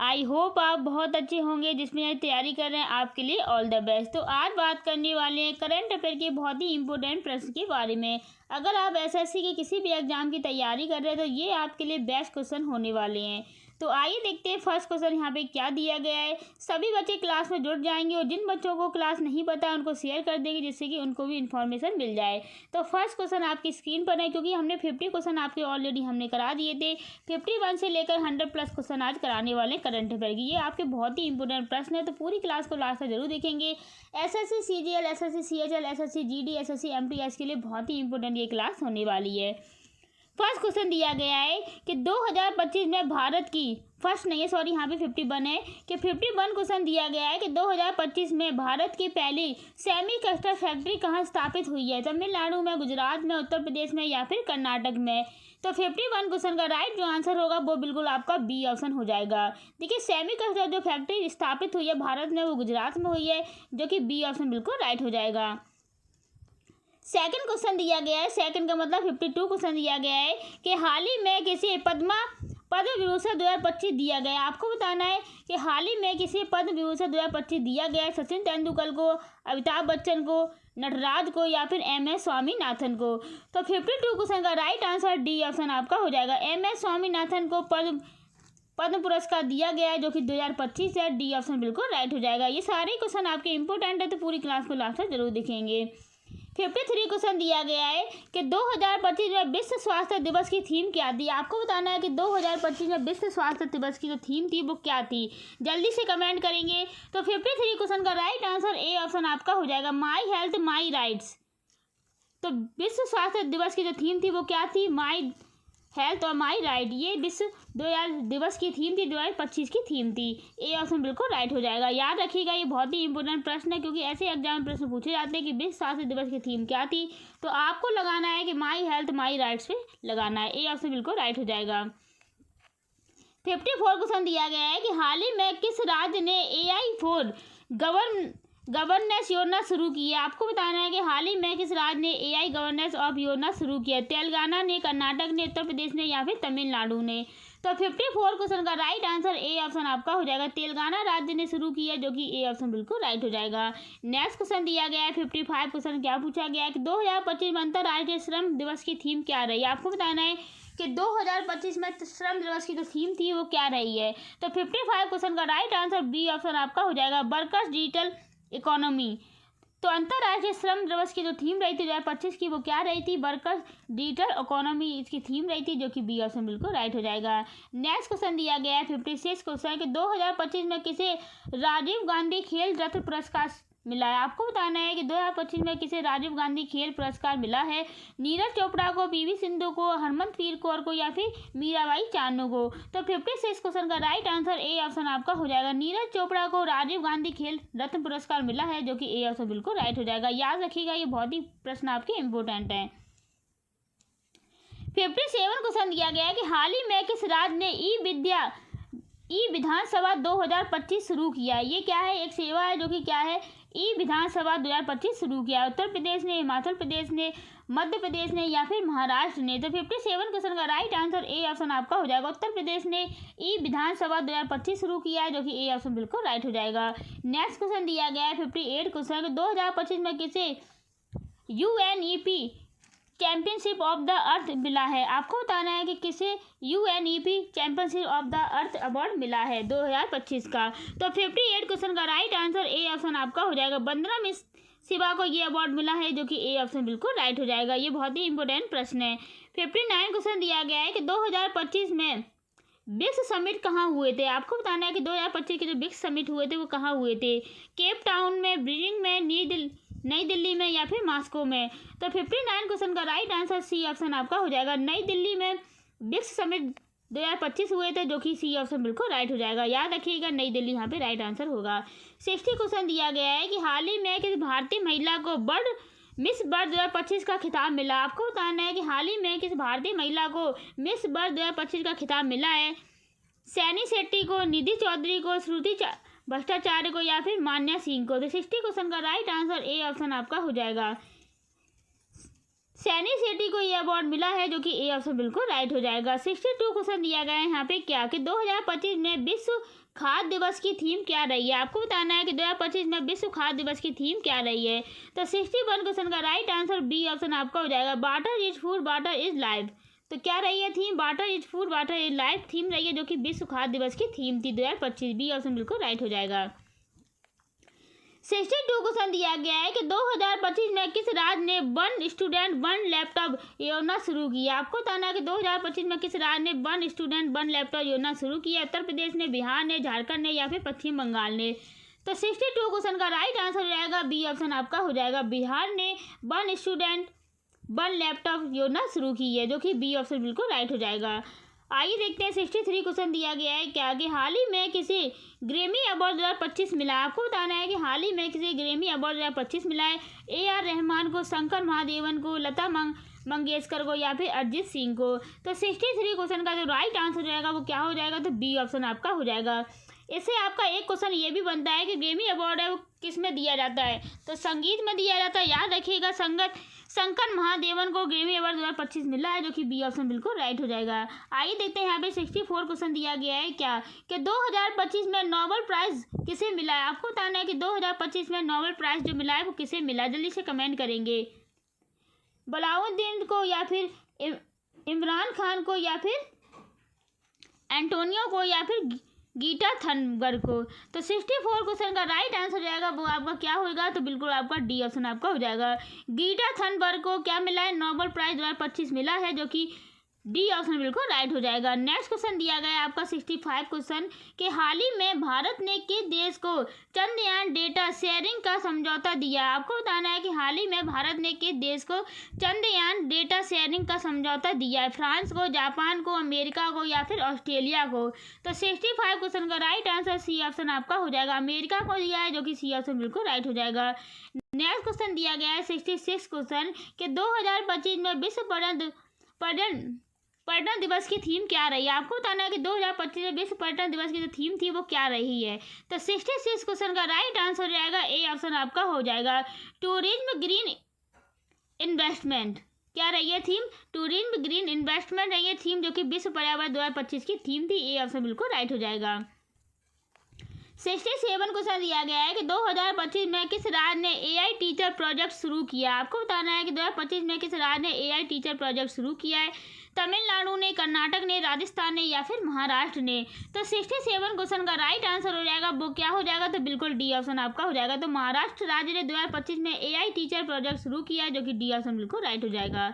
I hope आप बहुत अच्छे होंगे। जिसमें तैयारी कर रहे हैं आपके लिए ऑल द बेस्ट। तो आज बात करने वाले हैं करंट अफेयर के बहुत ही इंपॉर्टेंट प्रश्न के बारे में। अगर आप एसएससी के किसी भी एग्जाम की तैयारी कर रहे हैं तो ये आपके लिए बेस्ट क्वेश्चन होने वाले हैं। तो आइए देखते हैं फर्स्ट क्वेश्चन यहाँ पे क्या दिया गया है। सभी बच्चे क्लास में जुड़ जाएंगे और जिन बच्चों को क्लास नहीं पता है उनको शेयर कर देंगे जिससे कि उनको भी इन्फॉर्मेशन मिल जाए। तो फर्स्ट क्वेश्चन आपकी स्क्रीन पर है, क्योंकि हमने 50 क्वेश्चन आपके ऑलरेडी हमने करा दिए थे। 51 से लेकर 100 प्लस क्वेश्चन आज कराने वाले करंट अफेयर की। ये आपके बहुत ही इंपॉर्टेंट प्रश्न है, तो पूरी क्लास को लास्ट तक जरूर देखेंगे। SSC CGL, SSC CHL, SSC GD, SSC MTS के लिए बहुत ही इंपॉर्टेंट ये क्लास होने वाली है। फर्स्ट क्वेश्चन दिया गया है कि 2025 में भारत की फर्स्ट नहीं है, सॉरी यहाँ पे 51 है कि 51 क्वेश्चन दिया गया है कि 2025 में भारत की पहली सेमी कंडक्टर फैक्ट्री कहाँ स्थापित हुई है। तमिलनाडु में, गुजरात में, उत्तर प्रदेश में या फिर कर्नाटक में। तो 51 क्वेश्चन का राइट जो आंसर होगा वो बिल्कुल आपका बी ऑप्शन हो जाएगा। देखिए सेमी कंडक्टर जो फैक्ट्री स्थापित हुई है भारत में वो गुजरात में हुई है, जो कि बी ऑप्शन बिल्कुल राइट हो जाएगा। सेकंड क्वेश्चन दिया गया है, सेकंड का मतलब 52 क्वेश्चन दिया गया है कि हाल ही में किसी पद्म विभूषण 2025 दिया गया है। आपको बताना है कि हाल ही में किसी पद्म विभूषण 2025 दिया गया है। सचिन तेंदुलकर को, अमिताभ बच्चन को, नटराज को या फिर MS स्वामीनाथन को। तो 52 क्वेश्चन का राइट आंसर डी ऑप्शन आपका हो जाएगा। MS स्वामीनाथन को पद्म पुरस्कार दिया गया है जो कि 2025 है। डी ऑप्शन बिल्कुल राइट हो जाएगा। ये सारे क्वेश्चन आपके इंपॉर्टेंट है, तो पूरी क्लास को लास्ट तक जरूर देखेंगे। 53 क्वेश्चन दिया गया है कि 2025 में विश्व स्वास्थ्य दिवस की थीम क्या थी। आपको बताना है कि 2025 में विश्व स्वास्थ्य दिवस की जो थीम थी वो क्या थी। जल्दी से कमेंट करेंगे। तो 53 क्वेश्चन का राइट आंसर ए ऑप्शन आपका हो जाएगा, माई हेल्थ माई राइट्स। तो विश्व स्वास्थ्य दिवस की जो थीम थी वो क्या थी, माई हेल्थ और माई राइट। ये विश्व 2000 दिवस की थीम थी, 2025 की थीम थी। ए ऑप्शन बिल्कुल राइट हो जाएगा। याद रखिएगा ये बहुत ही इंपॉर्टेंट प्रश्न है, क्योंकि ऐसे एग्जाम में प्रश्न पूछे जाते हैं कि विश्व स्वास्थ्य दिवस की थीम क्या थी। तो आपको लगाना है कि माई हेल्थ माई राइट्स पे लगाना है। ए ऑप्शन बिल्कुल राइट हो जाएगा। 54 क्वेश्चन दिया गया है कि हाल ही में किस राज्य ने AI फॉर गवर्नेंस योजना शुरू की है। आपको बताना है कि हाल ही में किस राज्य ने AI गवर्नेंस ऑफ योजना शुरू किया है। तेलंगाना ने, कर्नाटक ने, उत्तर प्रदेश ने या फिर तमिलनाडु ने। तो 54 क्वेश्चन का राइट आंसर ए ऑप्शन आपका हो जाएगा, तेलंगाना राज्य ने शुरू किया, जो कि ए ऑप्शन बिल्कुल राइट हो जाएगा। नेक्स्ट क्वेश्चन दिया गया है 55 क्वेश्चन क्या पूछा गया है कि 2025 में अंतर्राष्ट्रीय श्रम दिवस की थीम क्या रही है। आपको बताना है कि 2025 में श्रम दिवस की जो थीम थी वो क्या रही है। तो 55 क्वेश्चन का राइट आंसर बी ऑप्शन आपका हो जाएगा, वर्कर्स डिजिटल इकोनॉमी। तो अंतर्राष्ट्रीय श्रम दिवस की जो थीम रही थी 2025 की वो क्या रही थी, वर्कर्स डिजिटल इकोनॉमी इसकी थीम रही थी, जो कि बी ऑप्शन बिल्कुल राइट हो जाएगा। नेक्स्ट क्वेश्चन दिया गया है 56 क्वेश्चन कि 2025 में किसे राजीव गांधी खेल रत्न पुरस्कार मिला है। आपको बताना है कि 2025 में किसे राजीव गांधी खेल पुरस्कार मिला है। नीरज चोपड़ा को, PV सिंधु को, हरमनप्रीत कौर को या फिर मीराबाई चानू को। तो 56 क्वेश्चन का राइट आंसर ए ऑप्शन आपका हो जाएगा, नीरज चोपड़ा को राजीव गांधी खेल रत्न पुरस्कार मिला है, जो कि ए ऑप्शन बिल्कुल राइट हो जाएगा। याद रखिएगा ये बहुत ही प्रश्न आपके इंपॉर्टेंट है। 57 क्वेश्चन दिया गया है कि हाल ही में किस राज्य ने ई विधानसभा 2025 शुरू किया है। ये क्या है, एक सेवा है जो कि क्या है, ई विधानसभा 2025 शुरू किया है। उत्तर प्रदेश ने, हिमाचल प्रदेश ने, मध्य प्रदेश ने या फिर महाराष्ट्र ने। तो 57 क्वेश्चन का राइट आंसर ए ऑप्शन आपका हो जाएगा, उत्तर प्रदेश ने ई विधानसभा 2025 शुरू किया है, जो कि ए ऑप्शन बिल्कुल राइट हो जाएगा। नेक्स्ट क्वेश्चन दिया गया है 58 क्वेश्चन 2025 में किसे UNEP championship of the earth मिला है। आपको बताना है कि किसे UNEP championship of the earth award मिला है 2025 का। तो 58 क्वेश्चन का राइट आंसर ए ऑप्शन आपका हो जाएगा, वंदना मिस शिवा को ये अवार्ड मिला है, जो कि ए ऑप्शन बिल्कुल राइट हो जाएगा। ये बहुत ही इंपॉर्टेंट प्रश्न है। 59 क्वेश्चन दिया गया है कि 2025 में ब्रिक्स समिट कहाँ हुए थे। आपको बताना है कि 2025 के जो ब्रिक्स समिट हुए थे वो कहाँ हुए थे, केप टाउन में, बीजिंग में, नई दिल्ली में या फिर मॉस्को में। तो 59 क्वेश्चन का राइट आंसर सी ऑप्शन आपका हो जाएगा, नई दिल्ली में ब्रिक्स समिट 2025 हुए थे, जो कि सी ऑप्शन बिल्कुल राइट हो जाएगा। याद रखिएगा नई दिल्ली यहाँ पे राइट आंसर होगा। 60 क्वेश्चन दिया गया है कि हाल ही में किस भारतीय महिला को मिस वर्ल्ड 2025 का खिताब मिला। आपको बताना है कि हाल ही में किस भारतीय महिला को मिस वर्ल्ड 2025 का खिताब मिला है। सैनी शेट्टी को, निधि चौधरी को, श्रुति भट्टाचार्य को या फिर मान्या सिंह को। तो 60 क्वेश्चन का राइट आंसर ए ऑप्शन आपका हो जाएगा, सैनी सेठी को ये अवार्ड मिला है, जो कि ए ऑप्शन बिल्कुल राइट हो जाएगा। 62 क्वेश्चन दिया गया है यहाँ पे क्या कि 2025 में विश्व खाद्य दिवस की थीम क्या रही है। आपको बताना है कि 2025 में विश्व खाद्य दिवस की थीम क्या रही है। तो 61 क्वेश्चन का राइट आंसर बी ऑप्शन आपका हो जाएगा, water is food water is life. तो क्या रही है theme, water is food water is life theme रही है, जो कि विश्व खाद्य दिवस की थीम थी 2025। बी ऑप्शन बिल्कुल राइट हो जाएगा। 62 क्वेश्चन दिया गया है कि 2025 में किस राज्य ने वन स्टूडेंट वन लैपटॉप योजना शुरू की। आपको बताना है कि 2025 में किस राज्य ने वन स्टूडेंट वन लैपटॉप योजना शुरू की है। उत्तर प्रदेश ने, बिहार ने, झारखंड ने या फिर पश्चिम बंगाल ने। तो 62 क्वेश्चन का राइट आंसर हो जाएगा बी ऑप्शन आपका हो जाएगा, बिहार ने वन स्टूडेंट वन लैपटॉप योजना शुरू की है, जो कि बी ऑप्शन बिल्कुल राइट हो जाएगा। आइए देखते हैं 63 क्वेश्चन दिया गया है क्या कि हाल ही में किसी ग्रैमी अवार्ड 2025 मिला। आपको बताना है कि हाल ही में किसी ग्रैमी अवार्ड 2025 मिला है। AR रहमान को, शंकर महादेवन को, लता मंगेशकर को या फिर अरिजीत सिंह को। तो 63 क्वेश्चन का जो राइट आंसर हो जाएगा वो क्या हो जाएगा, तो बी ऑप्शन आपका हो जाएगा। इससे आपका एक क्वेश्चन ये भी बनता है कि ग्रैमी अवार्ड है वो किस में दिया जाता है, तो संगीत में दिया जाता है। याद रखिएगा, शंकर महादेवन को ग्रैमी अवार्ड 2025 मिला है, जो कि बी ऑप्शन बिल्कुल राइट हो जाएगा। आइए देखते हैं यहाँ पे 64 क्वेश्चन दिया गया है क्या कि 2025 में नोबेल प्राइज किसे मिला है। आपको बताना है कि 2025 में नोबेल प्राइज जो मिला है वो किसे मिला है, जल्दी से कमेंट करेंगे। बलाउद्दीन को या फिर इमरान खान को या फिर एंटोनियो को या फिर गीता थनबर्ग को। तो 64 क्वेश्चन का राइट आंसर हो जाएगा वो आपका क्या होगा, तो बिल्कुल आपका डी ऑप्शन आपका हो जाएगा। गीता थनबर्ग को क्या मिला है, नोबेल प्राइज 2025 मिला है, जो कि डी ऑप्शन बिल्कुल राइट हो जाएगा। नेक्स्ट क्वेश्चन दिया गया है आपका 65 क्वेश्चन कि हाल ही में भारत ने किस देश को चंद्रयान डेटा शेयरिंग का समझौता दिया। आपको बताना है कि हाल ही में भारत ने किस देश को चंद्रयान डेटा शेयरिंग का समझौता दिया है। फ्रांस को, जापान को, अमेरिका को या फिर ऑस्ट्रेलिया को। तो 65 क्वेश्चन का राइट आंसर सी ऑप्शन आपका हो जाएगा, अमेरिका को दिया है, जो कि सी ऑप्शन बिल्कुल राइट हो जाएगा। नेक्स्ट क्वेश्चन दिया गया है 66 क्वेश्चन कि 2025 में विश्व पर्यटन दिवस की थीम क्या रही है। आपको बताना है कि 2025 में विश्व पर्यटन दिवस की जो थीम थी वो क्या रही है। तो 66 क्वेश्चन का राइट आंसर हो जाएगा, ए ऑप्शन आपका हो जाएगा, टूरिज्म ग्रीन इन्वेस्टमेंट। क्या रही है थीम, टूरिज्म ग्रीन इन्वेस्टमेंट रही है थीम, जो कि विश्व पर्यावरण 2025 की थीम थी। ए ऑप्शन बिल्कुल राइट हो जाएगा। 67 क्वेश्चन दिया गया है कि 2025 में किस राज्य ने AI टीचर प्रोजेक्ट शुरू किया। आपको बताना है कि 2025 में किस राज्य ने AI टीचर प्रोजेक्ट शुरू किया है। तमिलनाडु ने, कर्नाटक ने, राजस्थान ने या फिर महाराष्ट्र ने। तो 67 क्वेश्चन का राइट आंसर हो जाएगा वो क्या हो जाएगा, तो बिल्कुल डी ऑप्शन आपका हो जाएगा। तो महाराष्ट्र राज्य ने 2025 में AI टीचर प्रोजेक्ट शुरू किया है, जो कि डी ऑप्शन बिल्कुल राइट हो जाएगा।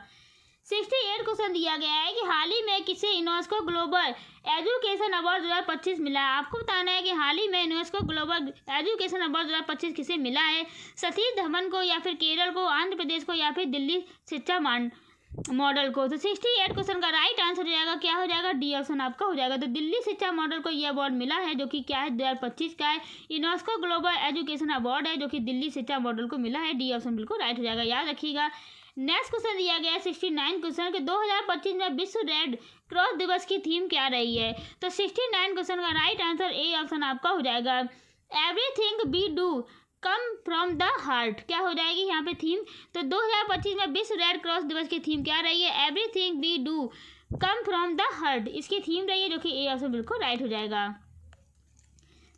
68 क्वेश्चन दिया गया है कि हाल ही में किसे यूनेस्को ग्लोबल एजुकेशन अवार्ड 2025 मिला है। आपको बताना है कि हाल ही में यूनेस्को ग्लोबल एजुकेशन अवार्ड 2025 किसे मिला है। सतीश धवन को या फिर केरल को, आंध्र प्रदेश को या फिर दिल्ली शिक्षा मॉडल को। तो 68 क्वेश्चन का राइट आंसर हो जाएगा क्या हो जाएगा, डी ऑप्शन आपका हो जाएगा। तो दिल्ली शिक्षा मॉडल को यह अवार्ड मिला है, जो कि क्या है 2025 का है। यूनेस्को ग्लोबल एजुकेशन अवार्ड है, जो कि दिल्ली शिक्षा मॉडल को मिला है। डी ऑप्शन बिल्कुल राइट हो जाएगा, याद रखिएगा। नेक्स्ट क्वेश्चन दिया गया है 69 क्वेश्चन के 2025 में विश्व रेड क्रॉस दिवस की थीम क्या रही है। तो 69 क्वेश्चन का राइट आंसर ए ऑप्शन आपका हो जाएगा, everything we do come from the heart. क्या हो जाएगी यहाँ पे थीम, तो 2025 में विश्व रेड क्रॉस दिवस की थीम क्या रही है, everything we do come from the heart इसकी थीम रही है, जो कि ए ऑप्शन बिल्कुल राइट हो जाएगा।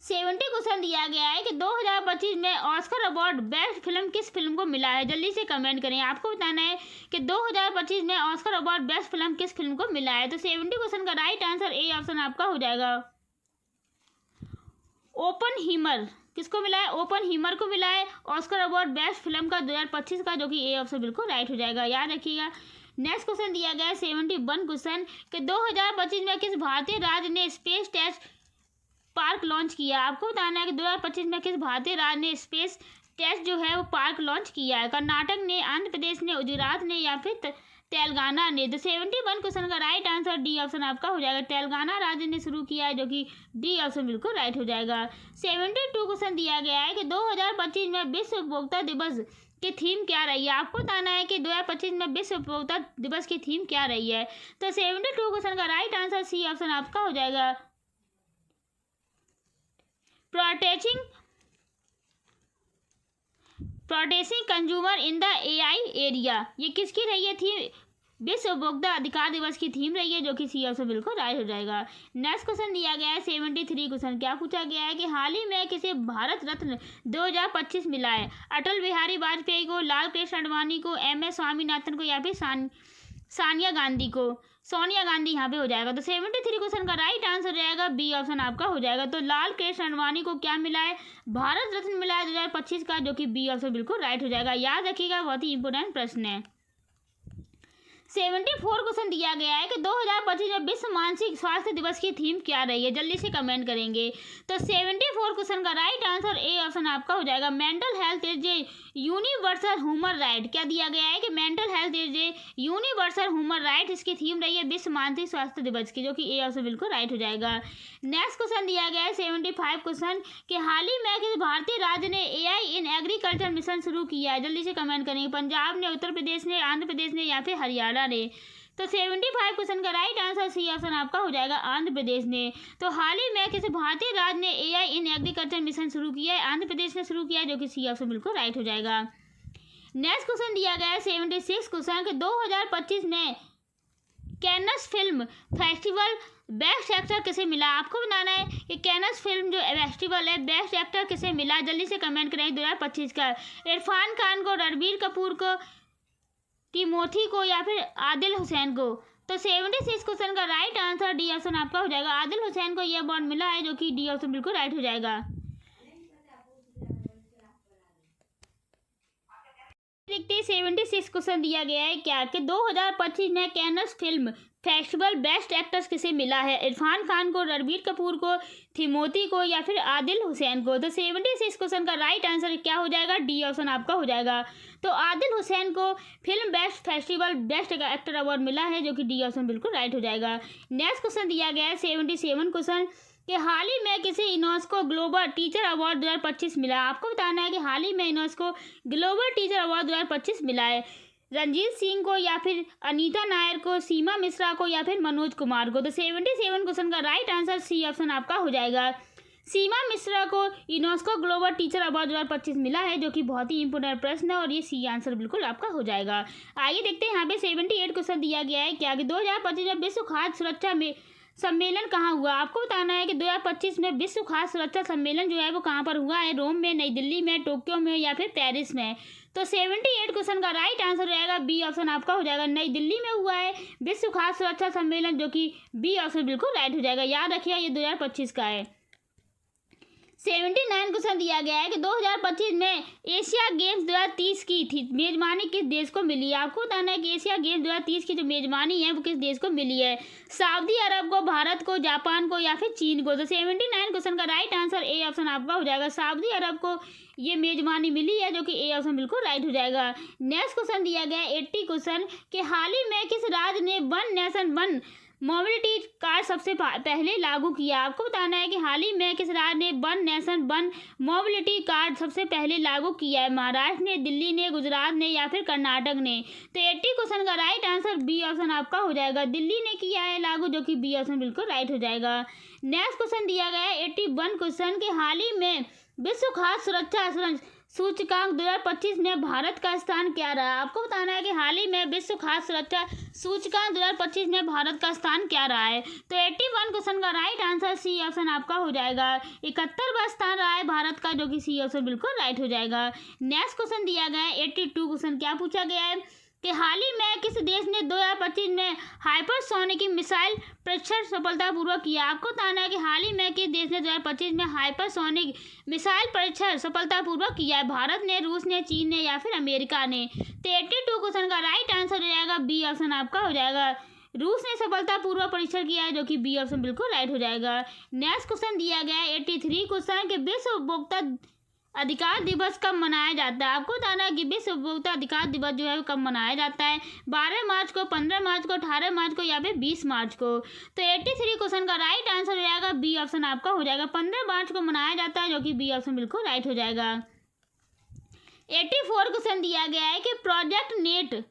70 क्वेश्चन दिया गया है कि 2025 में ऑस्कर अवार्ड बेस्ट फिल्म किस फिल्म को मिला है। जल्दी से कमेंट करें, आपको बताना है कि 2025 में ऑस्कर अवार्ड बेस्ट फिल्म किस फिल्म को मिला है। तो 70 क्वेश्चन का राइट आंसर ए ऑप्शन आपका हो जाएगा, ओपनहीमर। किसको मिला है, ओपनहीमर को मिला है ऑस्कर अवार्ड बेस्ट फिल्म का 2025 का, जो कि ए ऑप्शन बिल्कुल राइट हो जाएगा, याद रखिएगा। नेक्स्ट क्वेश्चन दिया गया है 71 क्वेश्चन कि 2025 में किस भारतीय राज्य ने स्पेस टेस्ट पार्क लॉन्च किया। आपको बताना है कि 2025 में किस भारतीय राज्य ने स्पेस टेस्ट जो है वो पार्क लॉन्च किया है। कर्नाटक ने, आंध्र प्रदेश ने, गुजरात ने या फिर तेलंगाना ने। तो 71 क्वेश्चन का राइट आंसर डी ऑप्शन आपका हो जाएगा, तेलंगाना राज्य ने शुरू किया है, जो कि डी ऑप्शन बिल्कुल राइट हो जाएगा। 72 क्वेश्चन दिया गया है कि 2025 में विश्व उपभोक्ता दिवस की थीम क्या रही है। आपको बताना है कि 2025 में विश्व उपभोक्ता दिवस की थीम क्या रही है। तो 72 क्वेश्चन का राइट आंसर सी ऑप्शन आपका हो जाएगा, protecting consumer in the AI area, ये किसकी रही है थी? विश्व उपभोक्ता अधिकार दिवस की थीम रही है, जो कि सी ऑप्शन बिल्कुल राइट हो जाएगा। नेक्स्ट क्वेश्चन दिया गया है 73 क्वेश्चन। क्या पूछा गया है कि हाल ही में किसे भारत रत्न 2025 मिला है? अटल बिहारी वाजपेयी को, लाल कृष्ण आडवाणी को, MS स्वामीनाथन को या फिर सोनिया गांधी को? सोनिया गांधी यहाँ पे हो जाएगा। तो 73 क्वेश्चन का राइट आंसर हो जाएगा बी ऑप्शन आपका हो जाएगा। तो लाल कृष्ण आडवाणी को क्या मिला है? भारत रत्न मिला है 2025 का, जो कि बी ऑप्शन बिल्कुल राइट हो जाएगा। याद रखिएगा, बहुत ही इंपॉर्टेंट प्रश्न है। 74 क्वेश्चन दिया गया है कि 2025 में विश्व मानसिक स्वास्थ्य दिवस की थीम क्या रही है? जल्दी से कमेंट करेंगे। तो 74 क्वेश्चन का राइट आंसर ए ऑप्शन आपका हो जाएगा। Mental health is a universal human right. क्या दिया गया है कि mental health is a universal human right, इसकी थीम रही है विश्व मानसिक स्वास्थ्य दिवस की, जो कि ए ऑप्शन बिल्कुल राइट हो जाएगा। नेक्स्ट क्वेश्चन दिया गया है 75 क्वेश्चन कि हाल ही में किस भारतीय राज्य ने AI इन एग्रीकल्चर मिशन शुरू किया है? जल्दी से कमेंट करेंगे। पंजाब ने, उत्तर प्रदेश ने, आंध्र प्रदेश ने या फिर हरियाणा ने? तो 75 क्वेश्चन का राइट आंसर सी ऑप्शन आपका हो जाएगा, आंध्र प्रदेश ने। तो हाल ही में किसी भारतीय राज्य ने AI इन एग्रीकल्चर मिशन शुरू किया है? आंध्र प्रदेश ने शुरू किया है, जो कि सी ऑप्शन बिल्कुल राइट हो जाएगा। नेक्स्ट क्वेश्चन दिया गया है 76 क्वेश्चन के 2025 में कैनस फिल्म फेस्टिवल बेस्ट एक्टर किसे मिला? आपको बताना है कि कैनस फिल्म जो फेस्टिवल है बेस्ट एक्टर किसे मिला? जल्दी से कमेंट करें 2025 का। इरफान खान को, रणबीर कपूर को, टिमोथी को या फिर आदिल हुसैन को? तो 76 क्वेश्चन का राइट आंसर डी ऑप्शन आपका हो जाएगा। आदिल हुसैन को यह अवार्ड मिला है, जो कि डी ऑप्शन बिल्कुल राइट हो जाएगा। देखते 76 क्वेश्चन दिया गया है क्या कि 2025 में कैनस फिल्म फेस्टिवल बेस्ट एक्टर्स किसे मिला है? इरफान खान को, रणबीर कपूर को, थिमोथी को या फिर आदिल हुसैन को? तो 76 क्वेश्चन का राइट आंसर क्या हो जाएगा? डी ऑप्शन आपका हो जाएगा। तो आदिल हुसैन को film best festival best actor award मिला है, जो कि डी ऑप्शन बिल्कुल राइट हो जाएगा। नेक्स्ट क्वेश्चन दिया गया है 77 क्वेश्चन कि हाल ही में किसी यूनेस्को ग्लोबल टीचर अवार्ड 2025 मिला? आपको बताना है कि हाल ही में यूनेस्को ग्लोबल टीचर अवार्ड 2025 मिला है रंजीत सिंह को या फिर अनीता नायर को, सीमा मिश्रा को या फिर मनोज कुमार को? तो 77 क्वेश्चन का राइट आंसर सी ऑप्शन आपका हो जाएगा। सीमा मिश्रा को यूनेस्को ग्लोबल टीचर अवार्ड 2025 मिला है, जो कि बहुत ही इंपॉर्टेंट प्रश्न है और ये सी आंसर बिल्कुल आपका हो जाएगा। आइए देखते हैं यहाँ पे 78 क्वेश्चन दिया गया है क्या कि 2025 में विश्व खाद्य सुरक्षा में सम्मेलन कहाँ हुआ? आपको बताना है कि 2025 में विश्व खाद्य सुरक्षा सम्मेलन जो है वो कहाँ पर हुआ है? रोम में, नई दिल्ली में, टोक्यो में या फिर पेरिस में? तो 78 क्वेश्चन का राइट आंसर रहेगा बी ऑप्शन आपका हो जाएगा। नई दिल्ली में हुआ है विश्व खाद्य सुरक्षा सम्मेलन, जो कि बी ऑप्शन बिल्कुल राइट हो जाएगा। याद रखिएगा ये 2025 का है। 79 क्वेश्चन दिया गया है कि 2025 में एशिया गेम्स 2030 की थी मेजबानी किस देश को मिली है? आपको बताना है कि एशिया गेम्स 2030 की जो मेजबानी है वो किस देश को मिली है? सऊदी अरब को, भारत को, जापान को या फिर चीन को? तो 79 क्वेश्चन का राइट आंसर ए ऑप्शन आपका हो जाएगा। सऊदी अरब को ये मेजबानी मिली है, जो कि ए ऑप्शन बिल्कुल राइट हो जाएगा। नेक्स्ट क्वेश्चन दिया गया है 80 क्वेश्चन कि हाल ही में किस राज्य ने one nation one mobility card सबसे पहले लागू किया? आपको बताना है कि हाल ही में किस राज्य ने one nation one mobility card सबसे पहले लागू किया है? महाराष्ट्र ने, दिल्ली ने, गुजरात ने या फिर कर्नाटक ने? तो 80 क्वेश्चन का राइट आंसर बी ऑप्शन आपका हो जाएगा। दिल्ली ने किया है लागू, जो कि बी ऑप्शन बिल्कुल राइट हो जाएगा। नेक्स्ट क्वेश्चन दिया गया है 81 क्वेश्चन के हाल ही में विश्व खाद्य सुरक्षा सूचकांक 2025 में भारत का स्थान क्या रहा? आपको बताना है कि हाल ही में विश्व खाद्य सुरक्षा सूचकांक 2025 में भारत का स्थान क्या रहा है? तो 81 क्वेश्चन का राइट आंसर सी ऑप्शन आपका हो जाएगा। 71वां स्थान रहा है भारत का, जो कि सी ऑप्शन बिल्कुल राइट हो जाएगा। नेक्स्ट क्वेश्चन दिया गया है 82 क्वेश्चन। क्या पूछा गया है कि हाल ही में किस देश ने 2025 में हाइपरसोनिक मिसाइल परीक्षण सफलतापूर्वक किया? आपको बताना है कि हाल ही में किस देश ने 2025 में हाइपरसोनिक मिसाइल परीक्षण सफलतापूर्वक किया है? भारत ने, रूस ने, चीन ने या फिर अमेरिका ने? तो 82 क्वेश्चन का राइट आंसर हो जाएगा बी ऑप्शन आपका हो जाएगा। रूस ने सफलतापूर्वक परीक्षण किया है, जो कि बी ऑप्शन बिल्कुल राइट हो जाएगा। नेक्स्ट क्वेश्चन दिया गया है 83 क्वेश्चन के विश्व उपभोक्ता अधिकार दिवस कब मनाया जाता है? आपको बताना है कि विश्व उपभोक्ता अधिकार दिवस जो है वो कब मनाया जाता है? 12 मार्च को, 15 मार्च को, 18 मार्च को या फिर 20 मार्च को? तो 83 क्वेश्चन का राइट आंसर हो जाएगा बी ऑप्शन आपका हो जाएगा। 15 मार्च को मनाया जाता है, जो कि बी ऑप्शन बिल्कुल राइट हो जाएगा। 84 क्वेश्चन दिया गया है कि प्रोजेक्ट नेट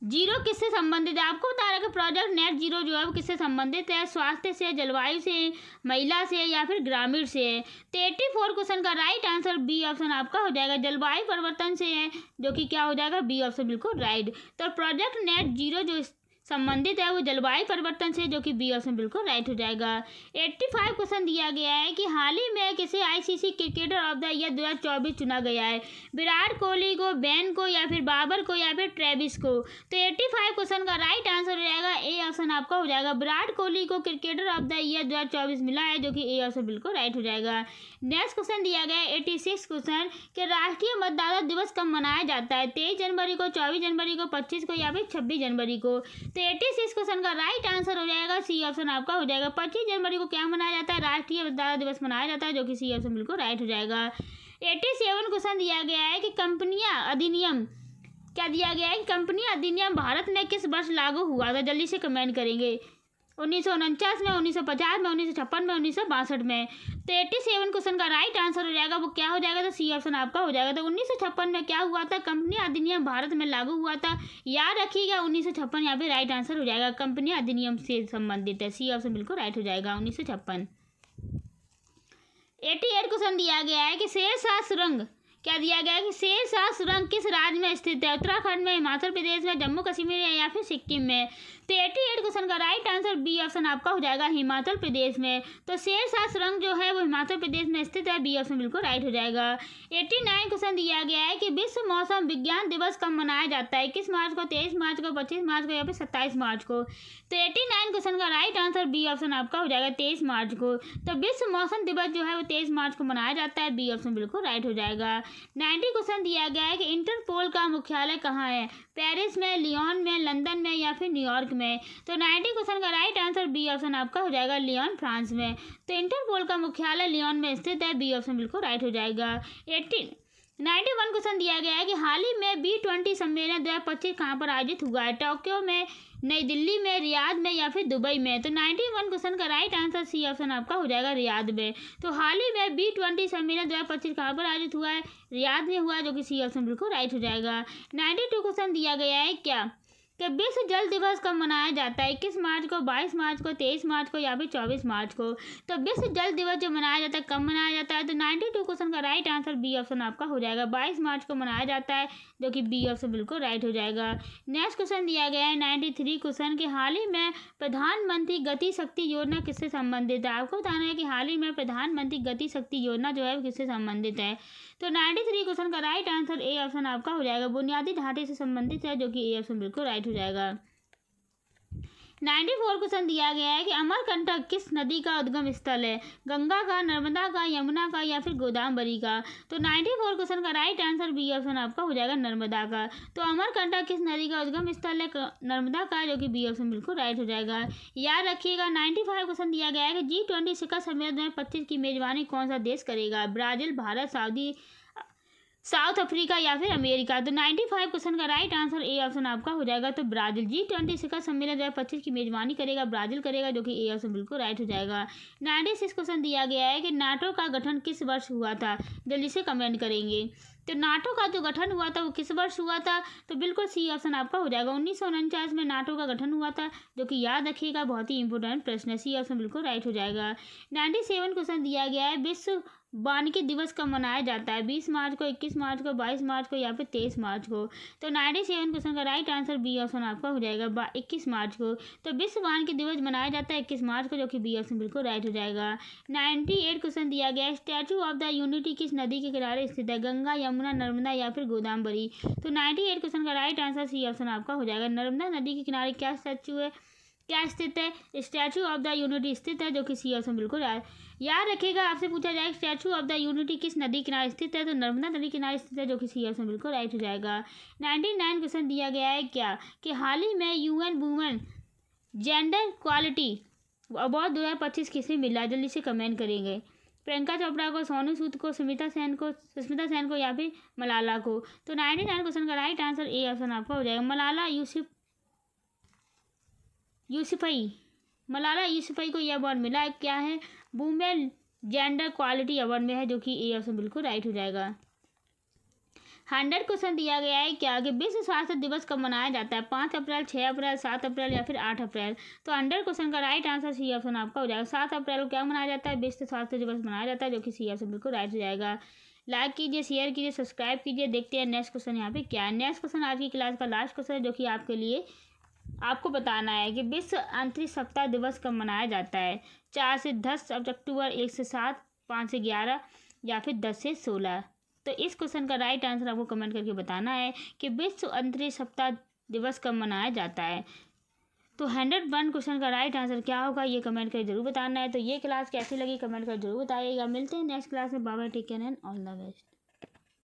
जीरो किससे संबंधित है? आपको बता रहा है कि प्रोजेक्ट नेट जीरो जो है वो किससे संबंधित है? स्वास्थ्य से, जलवायु से, महिला से या फिर ग्रामीण से है? तो 84 क्वेश्चन का राइट आंसर बी ऑप्शन आपका हो जाएगा, जलवायु परिवर्तन से है, जो कि क्या हो जाएगा? बी ऑप्शन बिल्कुल राइट। तो प्रोजेक्ट नेट जीरो जो संबंधित है वो जलवायु परिवर्तन से, जो कि बी ऑप्शन बिल्कुल राइट हो जाएगा। 85 क्वेश्चन दिया गया है कि हाल ही में किसे ICC cricketer of the year 2024 चुना गया है? विराट कोहली को, बेन को या फिर बाबर को या फिर ट्रेविस को? तो 85 क्वेश्चन का राइट आंसर हो जाएगा ए ऑप्शन आपका हो जाएगा, विराट कोहली को क्रिकेटर ऑफ द ईयर 2024 मिला है, जो कि ए ऑप्शन बिल्कुल राइट हो जाएगा। नेक्स्ट क्वेश्चन दिया गया है 86 क्वेश्चन कि राष्ट्रीय मतदाता दिवस कब मनाया जाता है? 23 जनवरी को, 24 जनवरी को, 25 को या फिर 26 जनवरी को? तो 86 क्वेश्चन का राइट आंसर हो जाएगा सी ऑप्शन आपका हो जाएगा, 25 जनवरी को क्या मनाया जाता है? राष्ट्रीय मतदाता दिवस मनाया जाता है, जो कि सी ऑप्शन बिल्कुल राइट हो जाएगा। 87 क्वेश्चन दिया गया है कि कंपनियां अधिनियम, क्या दिया गया है कि कंपनियां अधिनियम भारत में किस वर्ष लागू हुआ था? जल्दी से कमेंट करेंगे। 1949 में, 1950 में, 1956 में, 1962 में? तो 87 क्वेश्चन का राइट आंसर हो जाएगा वो क्या हो जाएगा? तो सी ऑप्शन आपका हो जाएगा। तो 1956 में क्या हुआ था? कंपनी अधिनियम भारत में लागू हुआ था, याद रखिएगा 1956 यहाँ पे राइट आंसर हो जाएगा, कंपनी अधिनियम से संबंधित है, सी ऑप्शन बिल्कुल राइट हो जाएगा 1956। 88 क्वेश्चन दिया गया है कि शेरशाह सुरंग, क्या दिया गया है कि शेरशाह सुरंग किस राज्य में स्थित है? उत्तराखंड में, हिमाचल प्रदेश में, जम्मू कश्मीर में या फिर सिक्किम में? तो 88 क्वेश्चन का राइट आंसर बी ऑप्शन आपका हो जाएगा, हिमाचल प्रदेश में। तो शेरशाह सुरंग जो है वो हिमाचल प्रदेश में स्थित है, बी ऑप्शन बिल्कुल राइट हो जाएगा। 89 क्वेश्चन दिया गया है कि विश्व मौसम विज्ञान दिवस कब मनाया जाता है? 21 मार्च को, 23 मार्च को, 25 मार्च को या फिर 27 मार्च को? तो 89 क्वेश्चन का राइट आंसर बी ऑप्शन आपका हो जाएगा, 23 मार्च को। तो विश्व मौसम दिवस जो है वो 23 मार्च को मनाया जाता है, बी ऑप्शन बिल्कुल राइट हो जाएगा। 90 क्वेश्चन दिया गया है कि इंटरपोल का मुख्यालय कहाँ है? पेरिस में, लियोन में, लंदन में या फिर न्यूयॉर्क में? तो 90 क्वेश्चन का राइट आंसर बी ऑप्शन आपका हो जाएगा, लियोन फ्रांस में। तो इंटरपोल का मुख्यालय लियोन में स्थित है, बी ऑप्शन बिल्कुल राइट हो जाएगा। 91 क्वेश्चन दिया गया है कि हाल ही में B20 सम्मेलन 2025 कहाँ पर आयोजित हुआ है? टोक्यो में, नई दिल्ली में, रियाद में या फिर दुबई में? तो 91 क्वेश्चन का राइट आंसर सी ऑप्शन आपका हो जाएगा, रियाद में। तो हाल ही में B20 सम्मेलन 2025 कहाँ पर आयोजित हुआ है? रियाद में हुआ, जो कि सी ऑप्शन बिल्कुल राइट हो जाएगा। 92 क्वेश्चन दिया गया है क्या कि विश्व जल दिवस कब मनाया जाता है? 21 मार्च को, 22 मार्च को, 23 मार्च को या फिर 24 मार्च को? तो विश्व जल दिवस जो मनाया जाता है कब मनाया जाता है? तो 92 क्वेश्चन का राइट आंसर बी ऑप्शन आपका हो जाएगा, 22 मार्च को मनाया जाता है, जो कि बी ऑप्शन बिल्कुल राइट हो जाएगा। नेक्स्ट क्वेश्चन दिया गया है 93 क्वेश्चन के हाल ही में प्रधानमंत्री गति शक्ति योजना किससे संबंधित है? आपको बताना है कि हाल ही में प्रधानमंत्री गति शक्ति योजना जो है वो किससे संबंधित है? तो 93 क्वेश्चन का राइट आंसर ए ऑप्शन आपका हो जाएगा, बुनियादी ढांचे से संबंधित है, जो कि ए ऑप्शन बिल्कुल राइट हो जाएगा। 94 क्वेश्चन दिया गया है कि अमरकंटक किस नदी का उद्गम स्थल है? गंगा का, नर्मदा का, यमुना का या फिर गोदावरी का? तो 94 क्वेश्चन का राइट आंसर बी ऑप्शन आपका हो जाएगा, नर्मदा का। तो अमरकंटक किस नदी का उद्गम स्थल है? नर्मदा का, जो कि बी ऑप्शन बिल्कुल राइट हो जाएगा। याद रखिएगा 95 क्वेश्चन दिया गया है कि G20 शिखर सम्मेलन 2025 की मेजबानी कौन सा देश करेगा? ब्राजील, भारत, साउथ अफ्रीका या फिर अमेरिका? तो 95 क्वेश्चन का राइट आंसर ए ऑप्शन आपका हो जाएगा, तो ब्राजील। G20 शिखर सम्मेलन 2025 की मेजबानी करेगा ब्राजील करेगा, जो कि ए ऑप्शन बिल्कुल राइट हो जाएगा। 96 क्वेश्चन दिया गया है कि नाटो का गठन किस वर्ष हुआ था? जल्दी से कमेंट करेंगे। तो नाटो का जो गठन हुआ था वो किस वर्ष हुआ था? तो बिल्कुल सी ऑप्शन आपका हो जाएगा, 1949 में नाटो का गठन हुआ था, जो कि याद रखिएगा बहुत ही इंपॉर्टेंट प्रश्न है, सी ऑप्शन बिल्कुल राइट हो जाएगा। 97 क्वेश्चन दिया गया है विश्व वानिकी दिवस कब मनाया जाता है? 20 मार्च को, 21 मार्च को, 22 मार्च को या फिर 23 मार्च को? तो 97 क्वेश्चन का राइट आंसर बी ऑप्शन आपका हो जाएगा, 21 मार्च को। तो विश्व वानिकी दिवस मनाया जाता है 21 मार्च को, जो कि बी ऑप्शन बिल्कुल राइट हो जाएगा। 98 क्वेश्चन दिया गया है स्टैचू ऑफ द यूनिटी किस नदी के किनारे स्थित है? गंगा, यमुना, नर्मदा या फिर गोदावरी? तो 98 क्वेश्चन का राइट आंसर सी ऑप्शन आपका हो जाएगा, नर्मदा नदी के किनारे क्या स्टैचू है, क्या स्थित है? स्टैचू ऑफ द यूनिटी स्थित है, जो कि सी ऑप्शन बिल्कुल याद रखिएगा। आपसे पूछा जाए स्टैचू ऑफ द यूनिटी किस नदी किनारे स्थित है? तो नर्मदा नदी किनारे स्थित है, जो कि सी ऑप्शन बिल्कुल राइट हो जाएगा। 99 क्वेश्चन दिया गया है क्या कि हाल ही में UN women gender quality award 2025 किसे मिला? जल्दी से कमेंट करेंगे। प्रियंका चोपड़ा को, सोनू सूद को, सुष्मिता सेन को या फिर मलाला को? तो 99 क्वेश्चन का राइट आंसर ए ऑप्शन आपका हो जाएगा, मलाला यूसुफई को यह अवार्ड मिला है, क्या है? वुमेन जेंडर क्वालिटी अवार्ड में है, जो कि ए ऑप्शन बिल्कुल राइट हो जाएगा। 100 क्वेश्चन दिया गया है क्या कि विश्व स्वास्थ्य दिवस कब मनाया जाता है? 5 अप्रैल, 6 अप्रैल, 7 अप्रैल या फिर 8 अप्रैल। तो 100 क्वेश्चन का राइट आंसर सी ऑप्शन आपका हो जाएगा। 7 अप्रैल को क्या मनाया जाता है? विश्व स्वास्थ्य दिवस मनाया जाता है, जो कि सी ऑप्शन बिल्कुल राइट हो जाएगा। लाइक कीजिए, शेयर कीजिए, सब्सक्राइब कीजिए। देखते हैं नेक्स्ट क्वेश्चन यहाँ पे क्या है। नेक्स्ट क्वेश्चन आज की क्लास का लास्ट क्वेश्चन है, जो कि आपके लिए आपको बताना है कि विश्व अंतरिक्ष सप्ताह दिवस कब मनाया जाता है? 4 से 10 अक्टूबर, 1 से 7, 5 से 11 या फिर 10 से 16। तो इस क्वेश्चन का राइट आंसर आपको कमेंट करके बताना है कि विश्व अंतरिक्ष सप्ताह दिवस कब मनाया जाता है। तो 101 क्वेश्चन का राइट आंसर क्या होगा, ये कमेंट करके जरूर बताना है। तो ये क्लास कैसी लगी कमेंट कर जरूर बताइएगा। मिलते हैं नेक्स्ट क्लास में। Bye bye, take care and all the best.